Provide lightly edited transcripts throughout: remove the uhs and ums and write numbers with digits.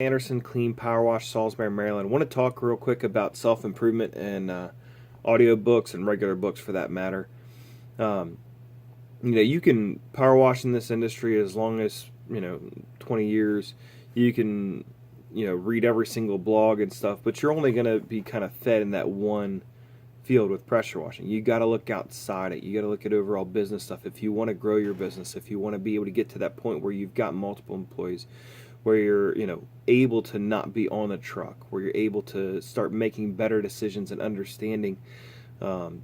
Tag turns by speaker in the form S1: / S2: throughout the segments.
S1: Anderson Clean Power Wash, Salisbury, Maryland. I want to talk real quick about self-improvement and audio books and regular books for that matter. Um, you can power wash in this industry as long as, 20 years. You can, read every single blog and stuff, but you're only going to be kind of fed in that one field with pressure washing. You got to look outside it. You got to look at overall business stuff. If you want to grow your business, if you want to be able to get to that point where you've got multiple employees, where you're, able to not be on the truck, where you're able to start making better decisions and understanding, um,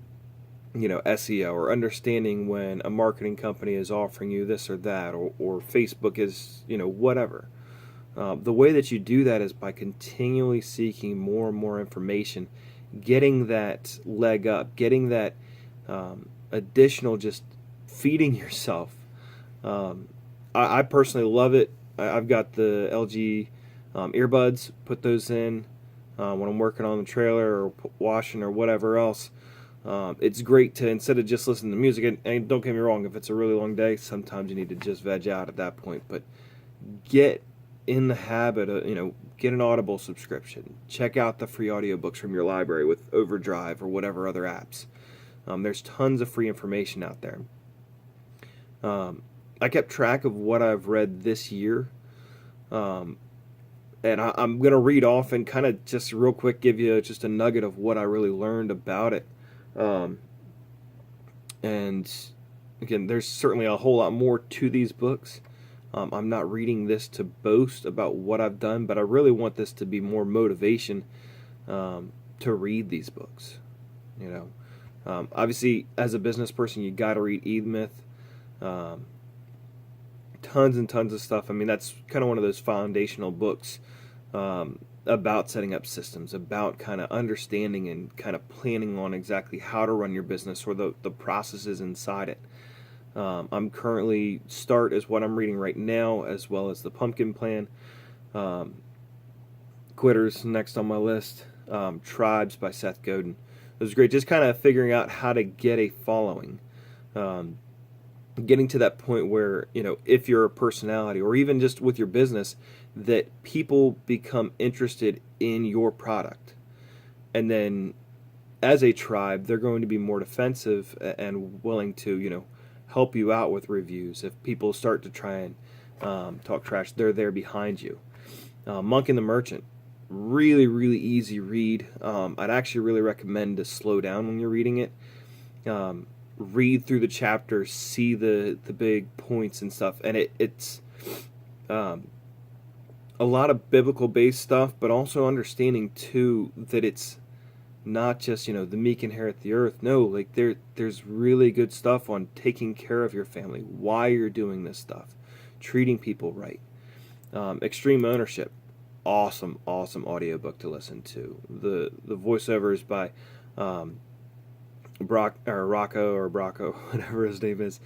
S1: SEO, or understanding when a marketing company is offering you this or that, or Facebook is, whatever. The way that you do that is by continually seeking more and more information, getting that leg up, getting that additional, just feeding yourself. I personally love it. I've got the LG earbuds, put those in when I'm working on the trailer or washing or whatever else. It's great to, instead of just listening to music, and don't get me wrong, if it's a really long day, sometimes you need to just veg out at that point, but get in the habit of, get an Audible subscription. Check out the free audiobooks from your library with Overdrive or whatever other apps. There's tons of free information out there. I kept track of what I've read this year. And I'm going to read off and kind of just real quick give you just a nugget of what I really learned about it. And again, there's certainly a whole lot more to these books. I'm not reading this to boast about what I've done, but I really want this to be more motivation to read these books. Obviously, as a business person, you got to read E-Myth. Tons and tons of stuff. I mean, that's kind of one of those foundational books about setting up systems, about kind of understanding and kind of planning on exactly how to run your business, or the processes inside it. I'm currently, Start is what I'm reading right now, as well as the Pumpkin Plan. Quitters next on my list. Tribes by Seth Godin. It was great, just kind of figuring out how to get a following. Getting to that point where, if you're a personality, or even just with your business, that people become interested in your product. And then as a tribe, they're going to be more defensive and willing to, help you out with reviews. If people start to try and talk trash, they're there behind you. Monk and the Merchant, really, really easy read. I'd actually really recommend to slow down when you're reading it. Read through the chapters, see the big points and stuff, and it's a lot of biblical based stuff, but also understanding too that it's not just, the meek inherit the earth. No, like there's really good stuff on taking care of your family, why you're doing this stuff, treating people right. Extreme Ownership, awesome audiobook to listen to. The voiceover is by Rocco, whatever his name is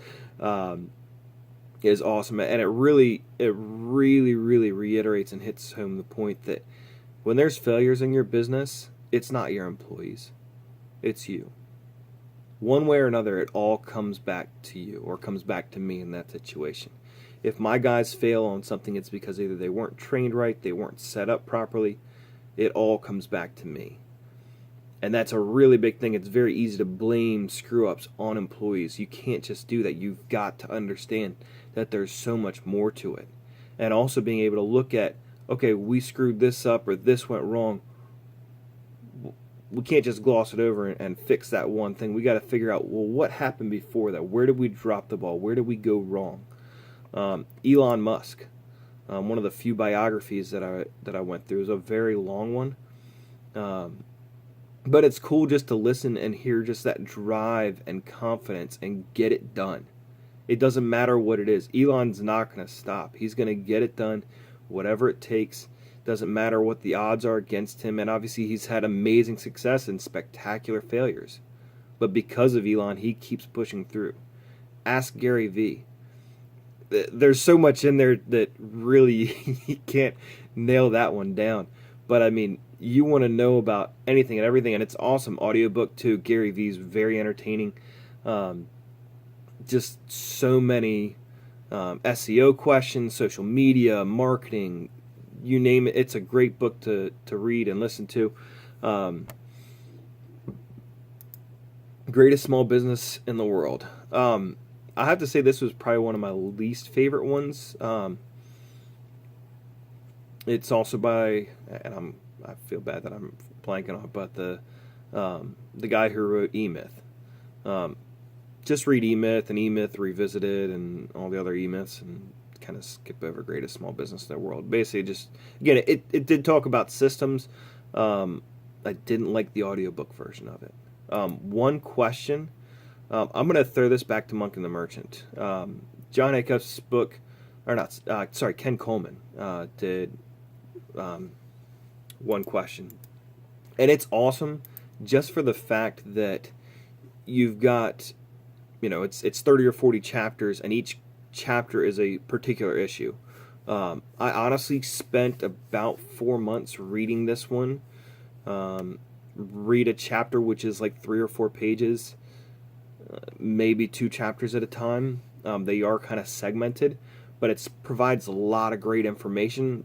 S1: awesome, and it really reiterates and hits home the point that when there's failures in your business, it's not your employees, it's you. One way or another, it all comes back to you, or comes back to me in that situation. If my guys fail on something, it's because either they weren't trained right, they weren't set up properly. It all comes back to me. And that's a really big thing. It's very easy to blame screw-ups on employees. You can't just do that. You've got to understand that there's so much more to it. And also being able to look at, okay, we screwed this up, or this went wrong. We can't just gloss it over and fix that one thing. We got to figure out, well, what happened before that? Where did we drop the ball? Where did we go wrong? Elon Musk, one of the few biographies that I went through. It was a very long one. But it's cool just to listen and hear just that drive and confidence and get it done. It doesn't matter what it is. Elon's not going to stop. He's going to get it done, whatever it takes. Doesn't matter what the odds are against him. And obviously he's had amazing success and spectacular failures. But because of Elon, he keeps pushing through. Ask Gary Vee. There's so much in there that really you can't nail that one down. But I mean, you want to know about anything and everything, and it's awesome. Audiobook too. Gary Vee's very entertaining. Just so many SEO questions, social media, marketing, you name it, it's a great book to read and listen to. Greatest small business in the world. I have to say this was probably one of my least favorite ones. It's also by, and I feel bad that I'm blanking on, but the guy who wrote E-Myth. Just read E-Myth and E-Myth Revisited and all the other E-Myths and kind of skip over Greatest Small Business in the World. Basically, just, again, it did talk about systems. I didn't like the audiobook version of it. One question, I'm going to throw this back to Monk and the Merchant. John Acuff's book, or not, sorry, Ken Coleman did One Question. And it's awesome just for the fact that you've got, it's 30 or 40 chapters, and each chapter is a particular issue. I honestly spent about 4 months reading this one. Read a chapter which is like 3 or 4 pages, maybe 2 chapters at a time. They are kind of segmented, but it provides a lot of great information.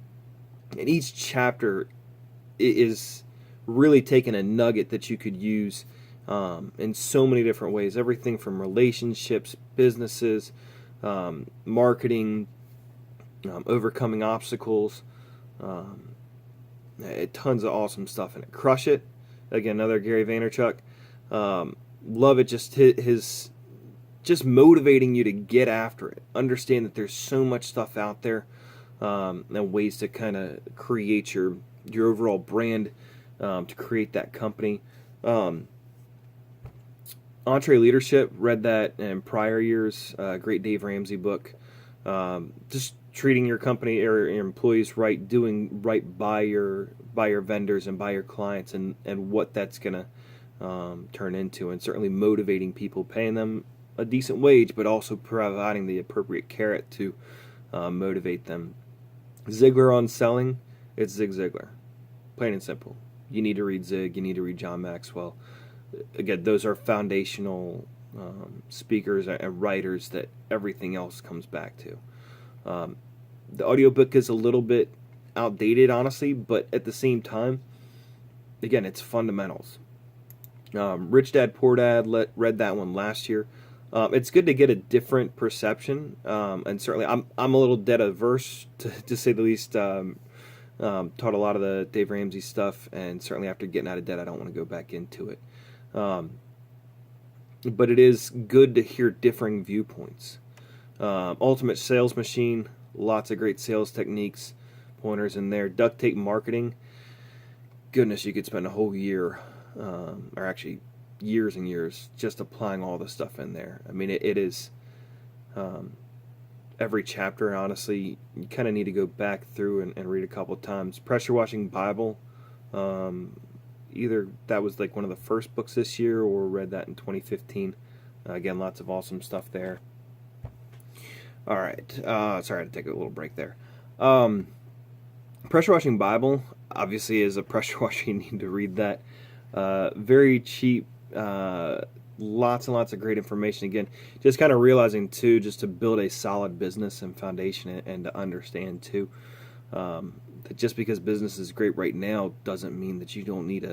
S1: And each chapter is really taking a nugget that you could use in so many different ways. Everything from relationships, businesses, marketing, overcoming obstacles, tons of awesome stuff in it. Crush It, again, another Gary Vaynerchuk. Love it, just his just motivating you to get after it. Understand that there's so much stuff out there, and ways to kind of create your overall brand, to create that company. EntreLeadership, read that in prior years. Great Dave Ramsey book. Just treating your company or your employees right, doing right by your vendors and by your clients, and what that's gonna turn into, and certainly motivating people, paying them a decent wage, but also providing the appropriate carrot to motivate them. Ziglar on selling, it's Zig Ziglar, plain and simple. You need to read Zig. You need to read John Maxwell. Again, those are foundational speakers and writers that everything else comes back to. The audiobook is a little bit outdated, honestly, but at the same time, again, it's fundamentals. Rich Dad Poor Dad, read that one last year. It's good to get a different perception, and certainly I'm a little debt averse, to say the least. Taught a lot of the Dave Ramsey stuff, and certainly after getting out of debt, I don't want to go back into it. But it is good to hear differing viewpoints. Ultimate Sales Machine, lots of great sales techniques, pointers in there. Duct Tape Marketing, goodness, you could spend a whole year, or actually years and years, just applying all the stuff in there. I mean, it is every chapter, honestly, you kind of need to go back through and read a couple of times. Pressure Washing Bible, either that was like one of the first books this year, or read that in 2015. Again, lots of awesome stuff there. All right, sorry, I had to take a little break there. Pressure Washing Bible, obviously, is a pressure washer. You need to read that. Very cheap, lots and lots of great information. Again, just kind of realizing too, just to build a solid business and foundation, and to understand too, that just because business is great right now doesn't mean that you don't need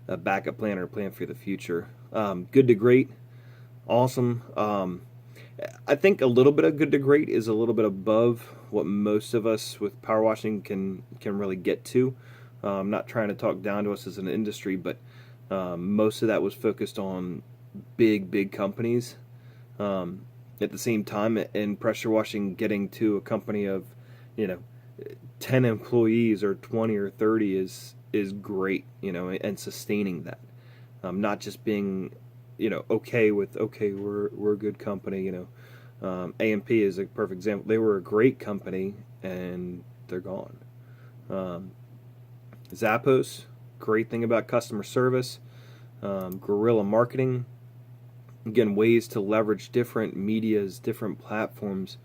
S1: a backup plan or a plan for the future. Good to Great, awesome. I think a little bit of Good to Great is a little bit above what most of us with power washing can really get to. I'm not trying to talk down to us as an industry, but most of that was focused on big companies. At the same time, in pressure washing, getting to a company of 10 employees or 20 or 30 is great, and sustaining that, not just being okay, we're a good company. AMP is a perfect example. They were a great company and they're gone. Zappos, great thing about customer service. Guerrilla marketing, again, ways to leverage different medias, different platforms.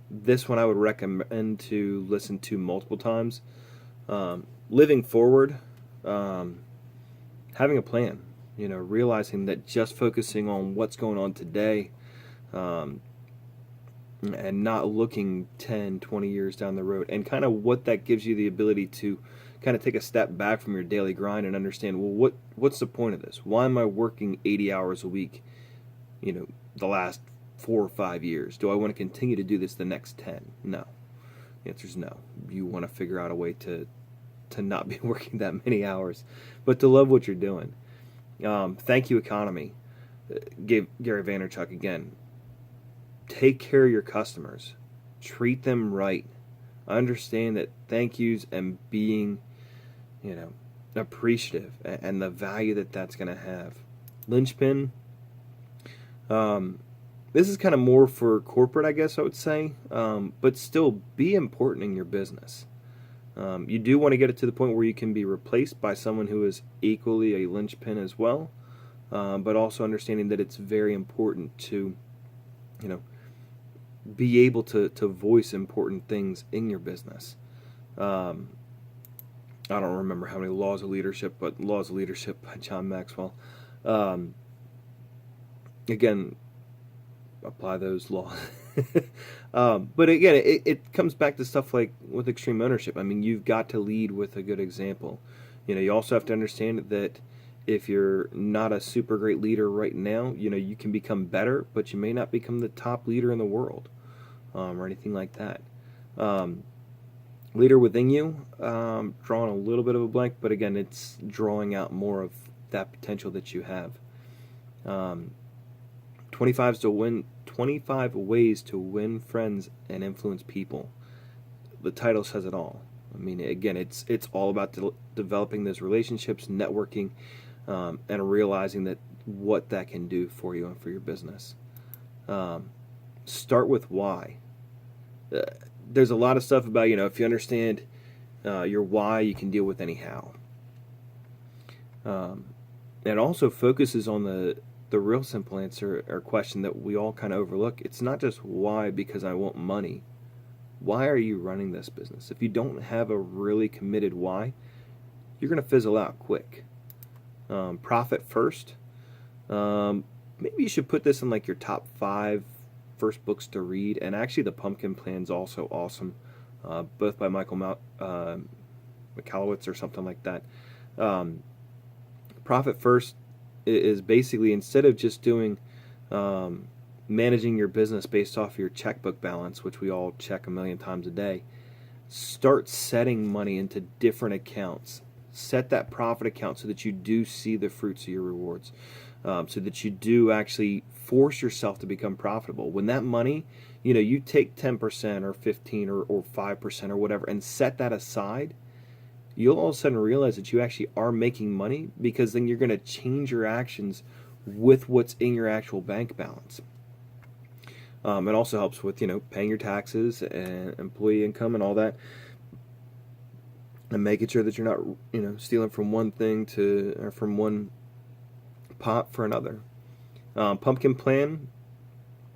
S1: This one I would recommend to listen to multiple times. Living Forward, having a plan, realizing that just focusing on what's going on today and not looking 10, 20 years down the road, and kind of what that gives you the ability to kind of take a step back from your daily grind and understand, well, what's the point of this? Why am I working 80 hours a week, the last 4 or 5 years? Do I want to continue to do this the next 10? No. The answer is no. You want to figure out a way to not be working that many hours, but to love what you're doing. Thank you economy. Gave Gary Vaynerchuk again. Take care of your customers. Treat them right. Understand that thank yous and being, appreciative and the value that that's going to have. Linchpin. This is kind of more for corporate, I guess I would say, but still be important in your business. You do want to get it to the point where you can be replaced by someone who is equally a linchpin as well, but also understanding that it's very important to, be able to voice important things in your business. I don't remember how many Laws of Leadership, but Laws of Leadership by John Maxwell. Again, apply those laws. But again, it comes back to stuff like with extreme ownership. I mean, you've got to lead with a good example. You also have to understand that if you're not a super great leader right now, you can become better, but you may not become the top leader in the world, or anything like that. Leader within you, drawing a little bit of a blank, but again, it's drawing out more of that potential that you have. 25 ways to win friends and influence people. The title says it all. I mean, again, it's all about developing those relationships, networking, and realizing that what that can do for you and for your business. Start with why. There's a lot of stuff about, if you understand your why, you can deal with any how. It also focuses on the real simple answer or question that we all kind of overlook. It's not just why because I want money. Why are you running this business? If you don't have a really committed why, you're going to fizzle out quick. Profit first. Maybe you should put this in like your top 5 first books to read. And actually, The Pumpkin Plan's also awesome, both by Michael Michalowicz or something like that. Profit first is basically, instead of just doing managing your business based off your checkbook balance, which we all check a million times a day, start setting money into different accounts. Set that profit account so that you do see the fruits of your rewards, so that you do actually force yourself to become profitable. When that money, you take 10% or 15 or 5% or whatever and set that aside, you'll all of a sudden realize that you actually are making money, because then you're going to change your actions with what's in your actual bank balance. It also helps with, paying your taxes and employee income and all that, and making sure that you're not, stealing from one thing or from one pot for another. Pumpkin plan,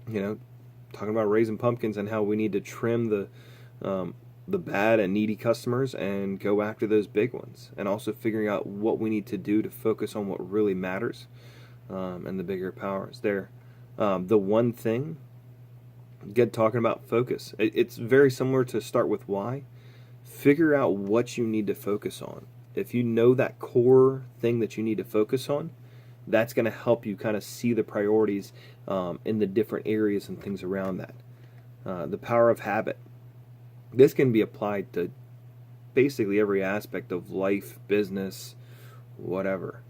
S1: talking about raising pumpkins and how we need to trim the bad and needy customers and go after those big ones, and also figuring out what we need to do to focus on what really matters, and the bigger powers there. The one thing, again, talking about focus, it's very similar to start with why. Figure out what you need to focus on. If you know that core thing that you need to focus on, that's going to help you kind of see the priorities in the different areas and things around that. The power of habit. This can be applied to basically every aspect of life, business, whatever.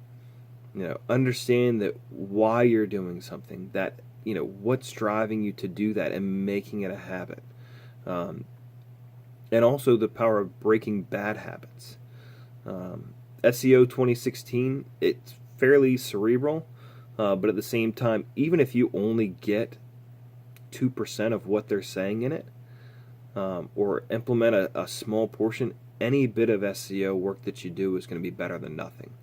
S1: Understand that why you're doing something, that, what's driving you to do that and making it a habit. And also the power of breaking bad habits. SEO 2016, it's fairly cerebral, but at the same time, even if you only get 2% of what they're saying in it, or implement a small portion, any bit of SEO work that you do is going to be better than nothing.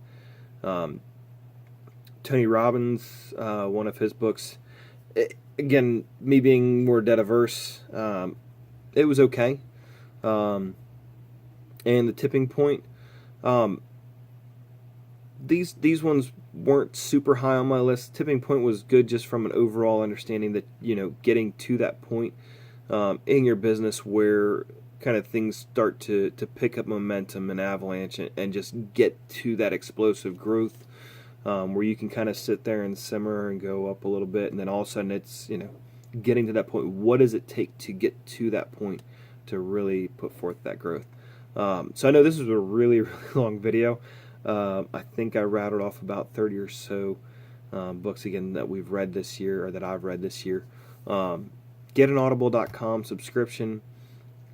S1: Tony Robbins, one of his books, again, me being more debt averse, it was okay. And The Tipping Point, these ones weren't super high on my list. Tipping Point was good just from an overall understanding that, getting to that point in your business where kind of things start to pick up momentum and avalanche and just get to that explosive growth, where you can kind of sit there and simmer and go up a little bit, and then all of a sudden it's, getting to that point. What does it take to get to that point to really put forth that growth? So I know this was a really, really long video. I think I rattled off about 30 or so books again that we've read this year, or that I've read this year. Get an audible.com subscription.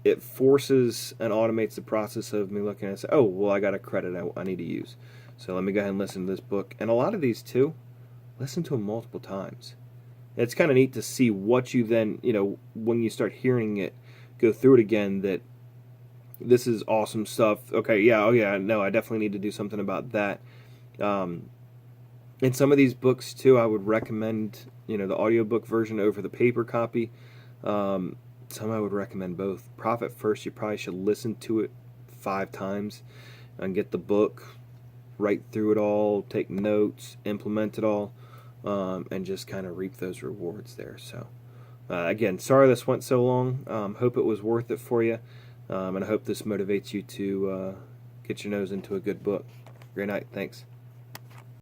S1: It forces and automates the process of me looking and say, oh, well, I got a credit I need to use. So let me go ahead and listen to this book. And a lot of these too, listen to them multiple times. It's kind of neat to see what you then, when you start hearing it, go through it again, that this is awesome stuff. Okay, yeah, oh yeah, no, I definitely need to do something about that. And some of these books too, I would recommend, the audiobook version over the paper copy. Some I would recommend both. Profit First, you probably should listen to it 5 times and get the book, write through it all, take notes, implement it all, and just kind of reap those rewards there. So again, sorry this went so long. Hope it was worth it for you, and I hope this motivates you to get your nose into a good book. Great night. Thanks.